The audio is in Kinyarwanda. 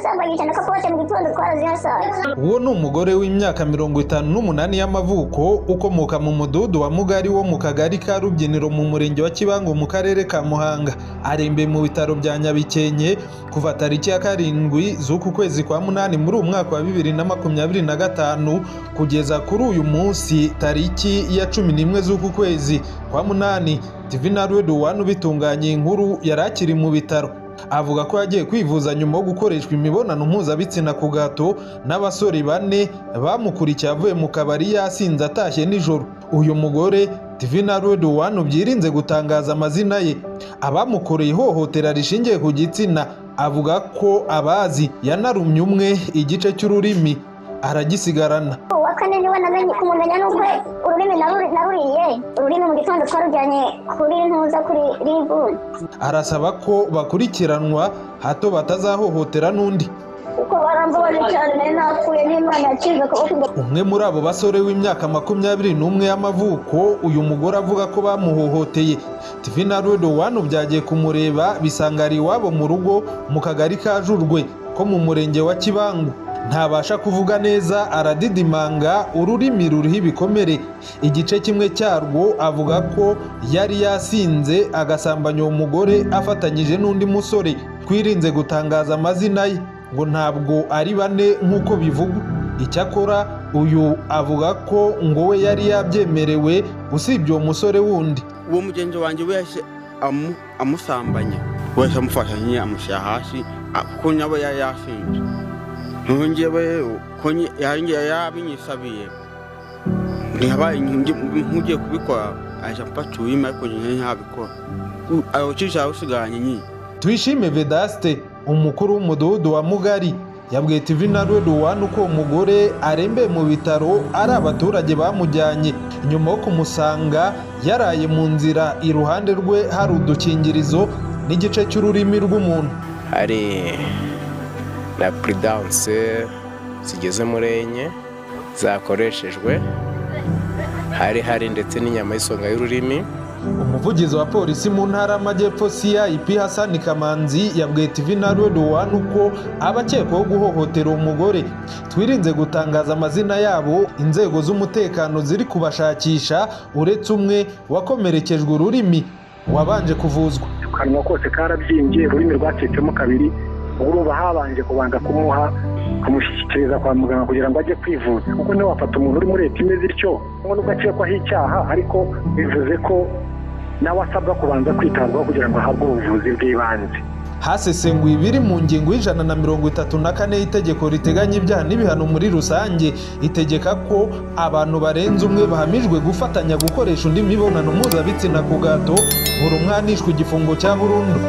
yansambanye cyane ko pote mu gitondo twarazihasaye. Uwo ni umugore w'imyaka 58 y'amavuko ukomoka mu mudugudu wa Mugari wo mu kagari ka Rubyiniro mu murenge wa Kibango mu karere ka Muhanga. Arembe mu bitaro bya Nyabikenke kuva tariki ya 7 z'uku kwezi kwa 8 muri umwaka wa 2025 kugeza kuri uyu munsi tariki ya 11 z'uku kwezi kwa 8. TV na Radio 1 bitunganye inkuru yarakiri mu bitaro. Avuga ko yagiye kwivuza nyuma yo gukoreshwa imibonano mpuzabitsina ku gato n'abasore 4 bamukurikiye avuye mu kabari yasinze atashye nijoro. Uyu mugore TV na Radio 1 byirinze gutangaza amazina ye. Abamukoreye ihohotera rishingiye ku gitsina avuga ko abazi yanarumye umwe igice cy'ururimi aragisigarana. Wakane niwe namenye kumumenya nuko ururimi naruriye ururimi mu gitondo twarujyanye kuri ntuza kuri ribu. Arasaba ko bakurikiranwa hato batazahohotera n'undi. Uko barambabaje cyane nakuye n'Imana yakiza ko umwe muri abo basore w'imyaka 21 y'amavuko uyu mugore avuga ko bamuhohoteye. TV na Radio 1 byagiye kumureba bisangari iwabo mu rugo mu kagari ka Jurwe ko mu murenge wa Kibango. Ntabasha kuvuga neza aradidimanga ururimi ruriho ibikomere. Igice kimwe cyarwo avuga ko yari yasinze agasambanya uwo mugore afatanyije n'undi musore. Twirinze gutangaza amazina ye ngo ntabwo ari 4 nk'uko bivugwa. Icyakora uyu avuga ko ngo we yari yabyemerewe usibye uwo musore wundi. Uwo mugenzi wanjye wese amusambanya wese amufasha nyine amushyira hasi kuko nyabo yasinze. Ntungewe konye yabinyisabiye ntihabaye nkugiye kubikora aje mpatu wima ariko nyine ntabikora aho cisha usiganye nyine. Twishime Vedaste umukuru w'umudugudu wa Mugari yabwiye TV na Radio 1 uko umugore arembe mu bitaro ari abaturage bamujyanye nyuma yo kumusanga yaraye mu nzira iruhande rwe hari udukingirizo n'igice cy'ururimi rw'umuntu. Ari na prudence zigeze muri enye zakoreshejwe hari ndetse n'inyama y'isonga y'ururimi. Umuvugizi wa polisi mu ntara y'Amajyepfo CIP Hassan Kamanzi yabwiye TV na Radio 1 uko abakekwaho guhohotera umugore twirinze gutangaza amazina yabo inzego z'umutekano ziri kubashakisha uretse umwe wakomerekejwe ururimi wabanje kuvuzwa. Kanwa kose karabyimbye ururimi rwacitsemo kabiri urumva habanje kubanza kumushyikiriza kwa muganga kugira ngo ajye kwivuza kuko niwe wafata umuntu uri muri leta imeze ityo nubwo akekwaho icyaha ariko bivuze ko nawe asabwa kubanza kwitabwaho kugira ngo ahabwe ubuvuzi bw'ibanze. Hasesenguye ibiri mu ngingo y'134 y'itegeko riteganya ibyaha n'ibihano muri rusange itegeka ko abantu barenze umwe bahamijwe gufatanya gukoresha undi mibonano mpuzabitsina ku gato buri umwanishwa igifungo cya burundu.